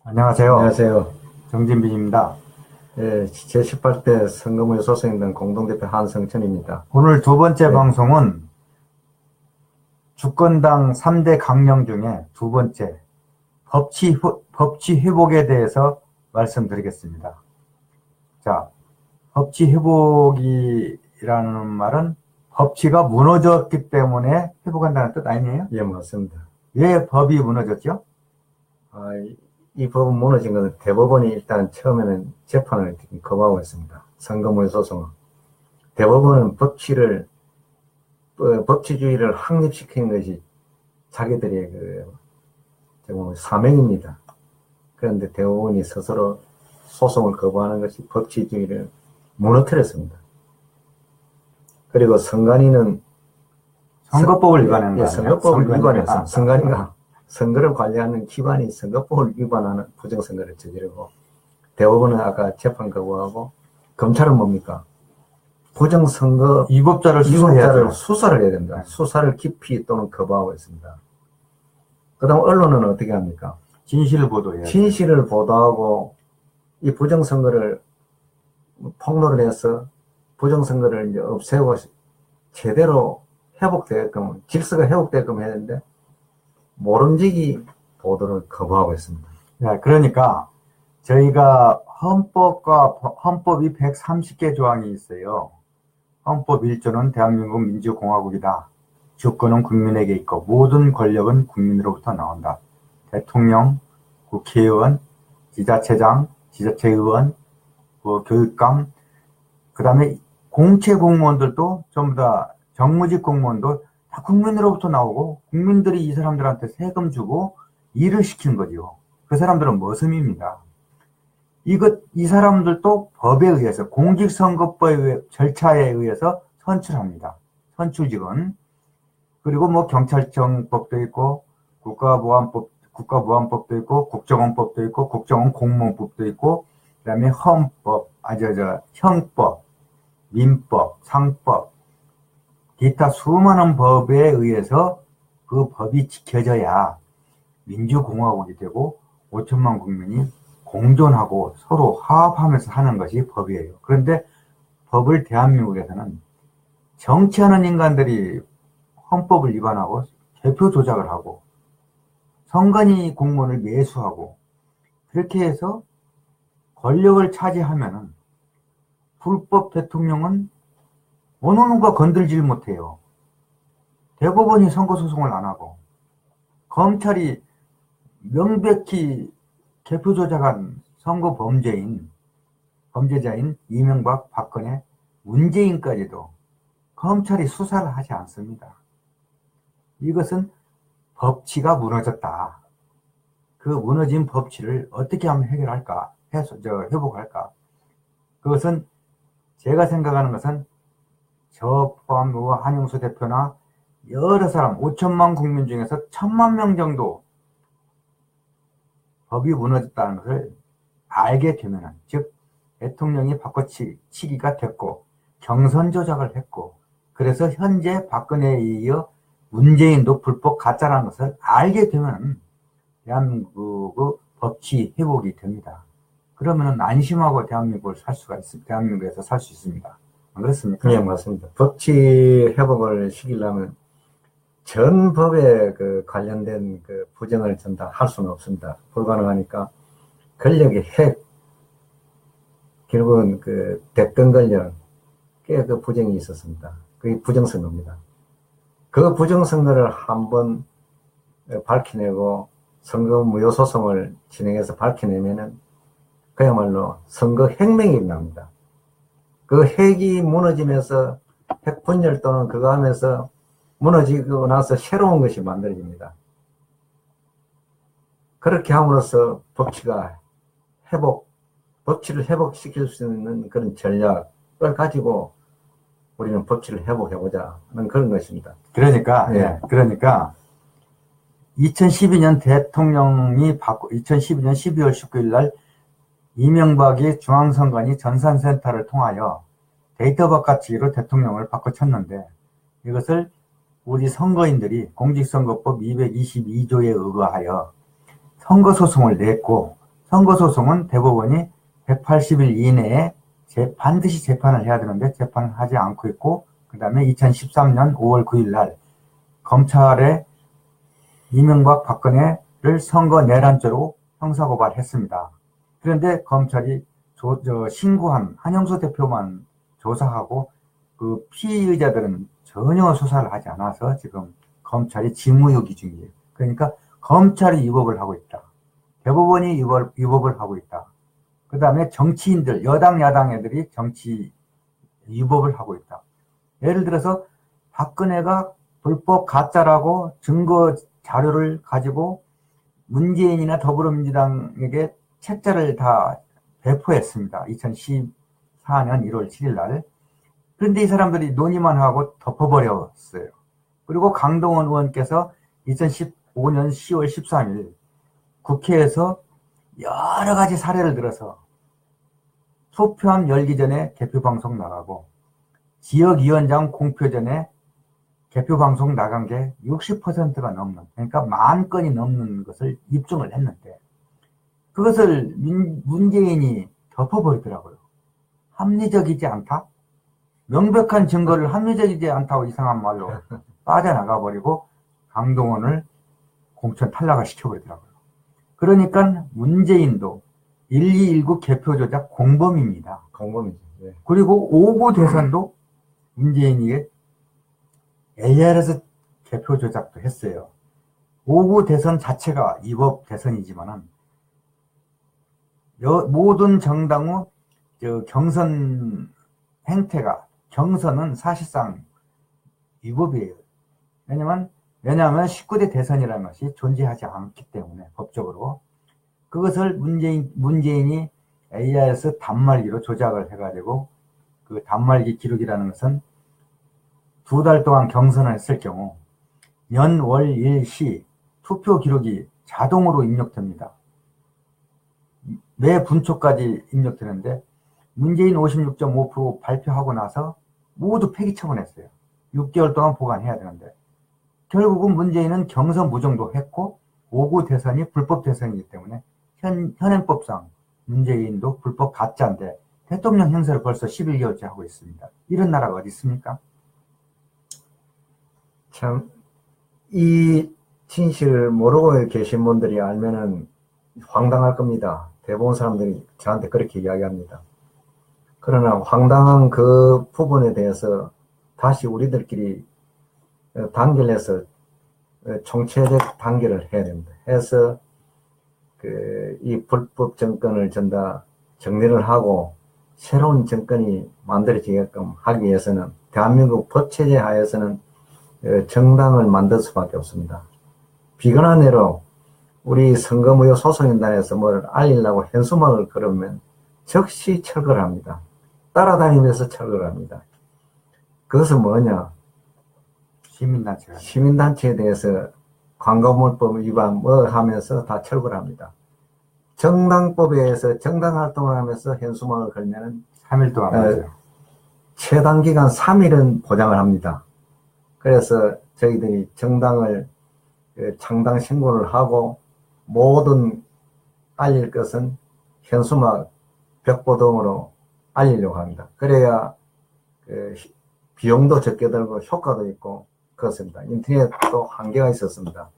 안녕하세요. 안녕하세요. 정진빈입니다. 예, 제18대 선거무효 소송인단 공동대표 한성천입니다. 오늘 두 번째 네. 방송은 주권당 3대 강령 중에 두 번째 법치 회복에 대해서 말씀드리겠습니다. 자, 법치 회복이라는 말은 법치가 무너졌기 때문에 회복한다는 뜻 아니에요? 예, 맞습니다. 왜 법이 무너졌죠? 이 법은 무너진 것은 대법원이 일단 처음에는 재판을 거부하고 있습니다. 선거무효 소송은. 대법원은 법치주의를 확립시키는 것이 자기들의 사명입니다. 그런데 대법원이 스스로 소송을 거부하는 것이 법치주의를 무너뜨렸습니다. 그리고 선관위는 선거법을 위반한 거 아니에요? 선거법을 위반해서 선관위가 선거를 관리하는 기관이 선거법을 위반하는 부정선거를 저지르고, 대법원은 아까 재판 거부하고, 검찰은 뭡니까? 부정선거 위법자를 수사를 해야 된다. 네. 수사를 깊이 또는 거부하고 있습니다. 그 다음 언론은 어떻게 합니까? 진실을 보도해야 진실을 보도하고 이 부정선거를 폭로를 해서 부정선거를 이제 없애고 제대로 회복되게끔, 질서가 회복되게끔 해야 되는데 모름지기 보도를 거부하고 있습니다. 네, 그러니까 저희가 헌법이 130개 조항이 있어요. 헌법 1조는 대한민국 민주공화국이다. 주권은 국민에게 있고 모든 권력은 국민으로부터 나온다. 대통령, 국회의원, 지자체장, 지자체의원, 교육감, 그 다음에 공채 공무원들도 전부 다 정무직 공무원도 다 국민으로부터 나오고 국민들이 이 사람들한테 세금 주고 일을 시키는 거죠. 그 사람들은 머슴입니다. 이 사람들도 법에 의해서 공직선거법의 절차에 의해서 선출합니다. 선출직은. 그리고 뭐 경찰청법도 있고 국가보안법도 있고 국정원법도 있고 국정원 공무원법도 있고 그다음에 헌법, 형법, 민법, 상법, 기타 수많은 법에 의해서 그 법이 지켜져야 민주공화국이 되고 5천만 국민이 공존하고 서로 화합하면서 사는 것이 법이에요. 그런데 법을 대한민국에서는 정치하는 인간들이 헌법을 위반하고 개표 조작을 하고 선관위 공무원을 매수하고 그렇게 해서 권력을 차지하면은 불법 대통령은 어느 누가 건들질 못해요. 대법원이 선거소송을 안 하고 검찰이 명백히 개표 조작한 선거 범죄자인 이명박, 박근혜, 문재인까지도 검찰이 수사를 하지 않습니다. 이것은 법치가 무너졌다. 그 무너진 법치를 어떻게 하면 해결할까? 회복할까? 그것은 제가 생각하는 것은 저 포함 한영수 대표나 여러 사람 5천만 국민 중에서 1,000만 명 정도 법이 무너졌다는 것을 알게 되면, 즉 대통령이 바꿔치기가 됐고 경선 조작을 했고 그래서 현재 박근혜에 이어 문재인도 불법 가짜라는 것을 알게 되면 대한민국의 법치 회복이 됩니다. 그러면 안심하고 대한민국에서 살 수 있습니다. 안 그렇습니까? 네, 맞습니다. 법치 회복을 시키려면 전 법에 관련된 부정을 전다 할 수는 없습니다. 불가능하니까 권력의 결국은 대권 권력에 그 부정이 있었습니다. 그게 부정선거입니다. 그 부정선거를 한번 밝혀내고 선거 무효 소송을 진행해서 밝혀내면은 그야말로 선거 혁명이 일어납니다. 그 핵이 무너지면서 핵 분열 또는 그거 하면서 무너지고 나서 새로운 것이 만들어집니다. 그렇게 함으로써 법치를 회복시킬 수 있는 그런 전략을 가지고 우리는 법치를 회복해보자 하는 그런 것입니다. 그러니까, 네. 그러니까 2012년 2012년 12월 19일 날 이명박이 중앙선관위 전산센터를 통하여 데이터 바꿔치기로 대통령을 바꿔쳤는데 이것을 우리 선거인들이 공직선거법 222조에 의거하여 선거소송을 냈고 선거소송은 대법원이 180일 이내에 반드시 재판을 해야 되는데 재판을 하지 않고 있고, 그 다음에 2013년 5월 9일 날 검찰에 이명박 박근혜를 선거 내란죄로 형사고발했습니다. 그런데 검찰이 신고한 한영수 대표만 조사하고 그 피의자들은 전혀 수사를 하지 않아서 지금 검찰이 직무유기 중이에요. 그러니까 검찰이 위법을 하고 있다. 대법원이 위법을 하고 있다. 그 다음에 정치인들, 여당, 야당 애들이 정치 위법을 하고 있다. 예를 들어서 박근혜가 불법 가짜라고 증거 자료를 가지고 문재인이나 더불어민주당에게 책자를 다 배포했습니다. 2014년 1월 7일 날. 그런데 이 사람들이 논의만 하고 덮어버렸어요. 그리고 강동원 의원께서 2015년 10월 13일 국회에서 여러 가지 사례를 들어서 투표함 열기 전에 개표방송 나가고 지역위원장 공표 전에 개표방송 나간 게 60%가 넘는, 그러니까 10,000건이 넘는 것을 입증을 했는데 그것을 문재인이 덮어버리더라고요. 합리적이지 않다? 명백한 증거를 합리적이지 않다고 이상한 말로 빠져나가 버리고 강동원을 공천 탈락을 시켜버리더라고요. 그러니까 문재인도 1219 개표 조작 공범입니다. 공범이죠. 네. 그리고 5구 대선도 문재인이 AR에서 개표 조작도 했어요. 5구 대선 자체가 위법 대선이지만은 모든 정당의 경선 행태가, 경선은 사실상 위법이에요. 왜냐면 19대 대선이라는 것이 존재하지 않기 때문에 법적으로 그것을 문재인이 AR에서 단말기로 조작을 해가지고 그 단말기 기록이라는 것은 2달 동안 경선을 했을 경우 연, 월, 일, 시 투표 기록이 자동으로 입력됩니다. 매 분초까지 입력되는데 문재인 56.5% 발표하고 나서 모두 폐기 처분했어요. 6개월 동안 보관해야 되는데 결국은 문재인은 경선 무정도 했고 5구 대선이 불법 대선이기 때문에 현행법상 문재인도 불법 가짜인데 대통령 행세를 벌써 11개월째 하고 있습니다. 이런 나라가 어디 있습니까? 참, 이 진실을 모르고 계신 분들이 알면은 황당할 겁니다. 대부분 사람들이 저한테 그렇게 이야기합니다. 그러나 황당한 그 부분에 대해서 다시 우리들끼리 단결해서 총체적 단결을 해야 됩니다. 해서 이 불법 정권을 전다 정리를 하고 새로운 정권이 만들어지게끔 하기 위해서는 대한민국 법체제 하에서는 정당을 만들 수밖에 없습니다. 비근한 예로 우리 선거무효 소송인단에서 뭘 알리려고 현수막을 걸으면 즉시 철거를 합니다. 따라다니면서 철거를 합니다. 그것은 뭐냐? 시민단체에 대해서 광고물법 위반 뭐 하면서 다 철거를 합니다. 정당법에 의해서 정당 활동을 하면서 현수막을 걸면은 3일 동안 맞아요. 최단기간 3일은 보장을 합니다. 그래서 저희들이 정당을 창당 신고를 하고 모든 알릴 것은 현수막 벽보 등으로 알리려고 합니다. 그래야 비용도 적게 들고 효과도 있고 그렇습니다. 인터넷도 한계가 있었습니다.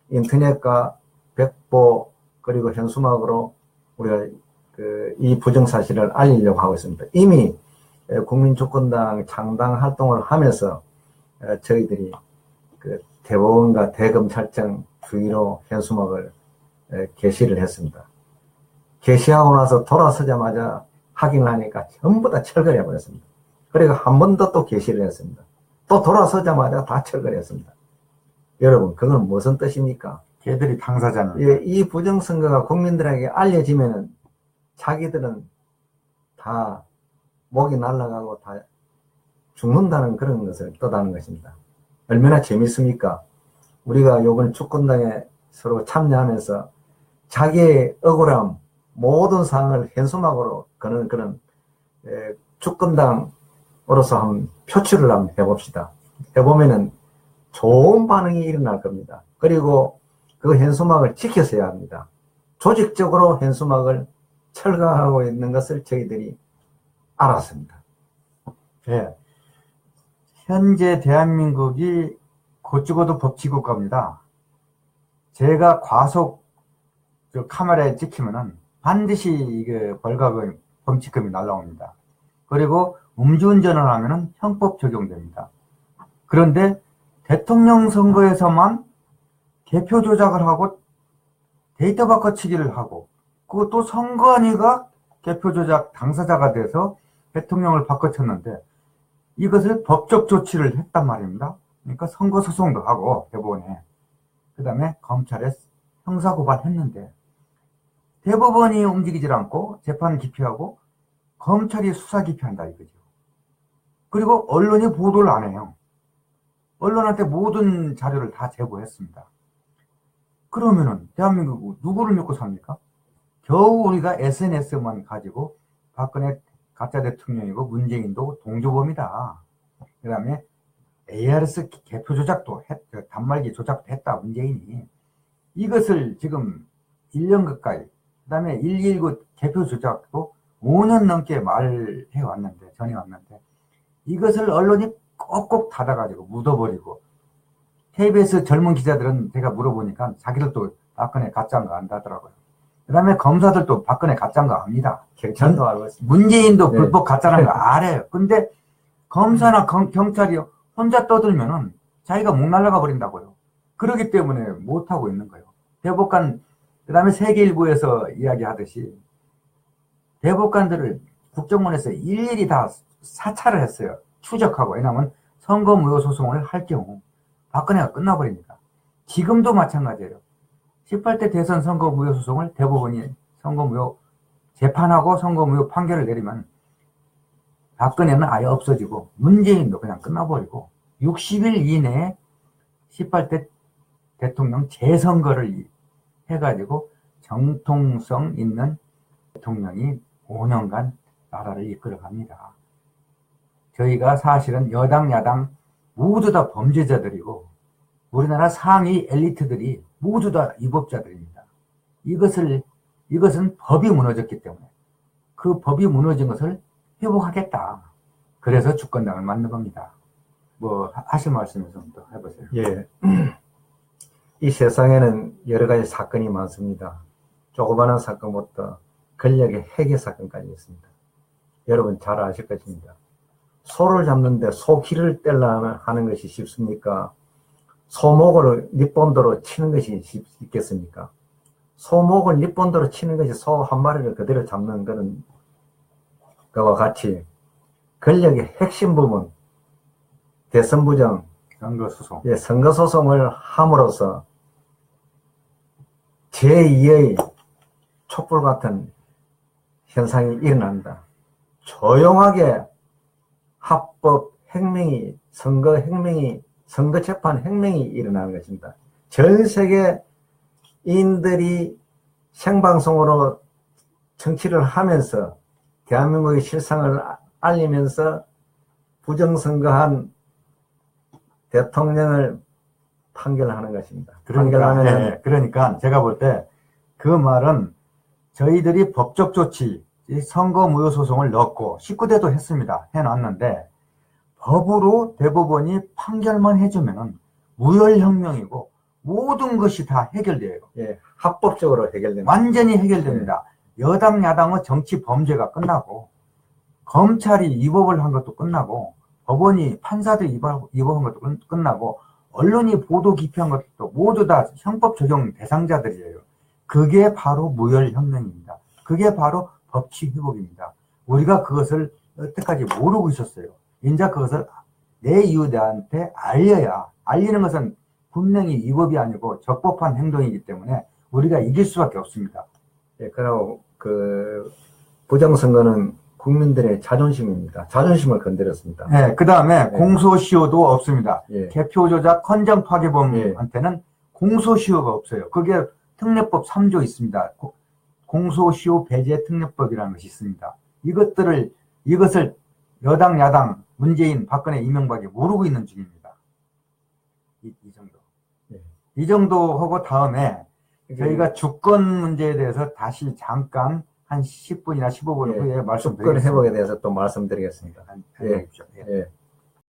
인터넷과 벽보 그리고 현수막으로 우리가 이 부정사실을 알리려고 하고 있습니다. 이미 국민주권당 창당 활동을 하면서 저희들이 대법원과 대검찰청 주위로 현수막을 게시를 했습니다. 게시하고 나서 돌아서자마자 확인을 하니까 전부 다 철거를 해버렸습니다. 그리고 한 번 더 또 게시를 했습니다. 또 돌아서자마자 다 철거를 했습니다. 여러분, 그건 무슨 뜻입니까? 걔들이 당사자입니다. 이 부정선거가 국민들에게 알려지면은 자기들은 다 목이 날아가고 다 죽는다는 그런 것을 뜻하는 것입니다. 얼마나 재밌습니까? 우리가 요번 주권당에 서로 참여하면서 자기의 억울함, 모든 사항을 현수막으로 거는 그런 주권당으로서 한번 표출을 한번 해봅시다. 해보면은 좋은 반응이 일어날 겁니다. 그리고 그 현수막을 지켜서야 합니다. 조직적으로 현수막을 철거하고 있는 것을 저희들이 알았습니다. 예. 현재 대한민국이 곧 죽어도 법치국가입니다. 제가 과속 카메라에 찍히면은 반드시 이게 벌금이, 범칙금이 날라옵니다. 그리고 음주운전을 하면은 형법 적용됩니다. 그런데 대통령 선거에서만 개표 조작을 하고 데이터 바꿔치기를 하고, 그것도 선관위가 개표 조작 당사자가 돼서 대통령을 바꿔쳤는데 이것을 법적 조치를 했단 말입니다. 그러니까 선거소송도 하고 대법원에, 그 다음에 검찰에 형사고발했는데 대법원이 움직이질 않고 재판 기피하고 검찰이 수사 기피한다 이거죠. 그리고 언론이 보도를 안 해요. 언론한테 모든 자료를 다 제보했습니다. 그러면은 대한민국 누구를 믿고 삽니까? 겨우 우리가 SNS만 가지고 박근혜 가짜 대통령이고 문재인도 동조범이다. 그 다음에 ARS 개표 조작도 단말기 조작도 했다 문재인이. 이것을 지금 1년 가까이, 그 다음에 119 개표 조작도 5년 넘게 말해왔는데, 전해왔는데, 이것을 언론이 꼭꼭 닫아가지고 묻어버리고, KBS 젊은 기자들은 제가 물어보니까 자기들도 박근혜 가짜인 거 안다더라고요. 그 다음에 검사들도 박근혜 가짜인 거 압니다. 경찰도 알고 있습니다. 문재인도 네. 불법 가짜라는 거 알아요. 근데 검사나 경찰이 혼자 떠들면은 자기가 목 날라가 버린다고요. 그렇기 때문에 못하고 있는 거예요. 대법관, 그 다음에 세계일보에서 이야기하듯이 대법관들을 국정원에서 일일이 다 사찰을 했어요. 추적하고. 왜냐하면 선거무효 소송을 할 경우 박근혜가 끝나버리니까. 지금도 마찬가지예요. 18대 대선 선거무효 소송을 대법원이 선거무효 재판하고 선거무효 판결을 내리면 박근혜는 아예 없어지고 문재인도 그냥 끝나버리고 60일 이내에 18대 대통령 재선거를 해가지고 정통성 있는 대통령이 5년간 나라를 이끌어갑니다. 저희가 사실은 여당 야당 모두 다 범죄자들이고 우리나라 상위 엘리트들이 모두 다 위법자들입니다. 이것은 법이 무너졌기 때문에 그 법이 무너진 것을 회복하겠다. 그래서 주권당을 만든 겁니다. 뭐 하실 말씀을 좀 더 해보세요. 예. 이 세상에는 여러 가지 사건이 많습니다. 조그마한 사건부터 권력의 해계 사건까지 있습니다. 여러분 잘 아실 것입니다. 소를 잡는데 소기를 떼려면 하는 것이 쉽습니까? 소목을 립본드로 치는 것이 쉽겠습니까? 소목을 립본드로 치는 것이 소 한 마리를 그대로 잡는 그런 것과 같이 권력의 핵심 부분, 대선 부정, 선거소송. 예, 선거소송을 함으로써 제2의 촛불 같은 현상이 일어난다. 조용하게 합법 혁명이, 선거 혁명이, 선거 재판 혁명이 일어나는 것입니다. 전 세계인들이 생방송으로 정치를 하면서 대한민국의 실상을 알리면서 부정선거한 대통령을 판결하는 것입니다. 그러니까 제가 볼 때 그 말은 저희들이 법적 조치, 선거무효 소송을 넣고 19대도 했습니다. 해놨는데 법으로 대법원이 판결만 해주면은 무혈혁명이고 모든 것이 다 해결돼요. 예, 합법적으로 해결됩니다. 완전히 해결됩니다. 여당 야당의 정치 범죄가 끝나고 검찰이 위법을 한 것도 끝나고 법원이 판사들이 위법한 것도 끝나고 언론이 보도 기피한 것도 모두 다 형법 적용 대상자들이에요. 그게 바로 무혈혁명입니다. 그게 바로 법치 회복입니다. 우리가 그것을 여태까지 모르고 있었어요. 이제 그것을 내 이웃한테 알려야, 알리는 것은 분명히 위법이 아니고 적법한 행동이기 때문에 우리가 이길 수밖에 없습니다. 예, 그리고 부정선거는 국민들의 자존심입니다. 자존심을 건드렸습니다. 네, 그 다음에 공소시효도 없습니다. 예. 개표 조작 헌정 파괴범한테는 공소시효가 없어요. 그게 특례법 3조 있습니다. 공소시효 배제 특례법이라는 것이 있습니다. 이것을 여당, 야당, 문재인, 박근혜, 이명박이 모르고 있는 중입니다. 이 정도. 예. 이 정도 하고 다음에 저희가 주권 문제에 대해서 다시 잠깐 한 10분이나 15분 예, 후에 주권 말씀드리겠습니다. 회복에 대해서 또 말씀드리겠습니다. 안녕히 계십시오. 예. 예.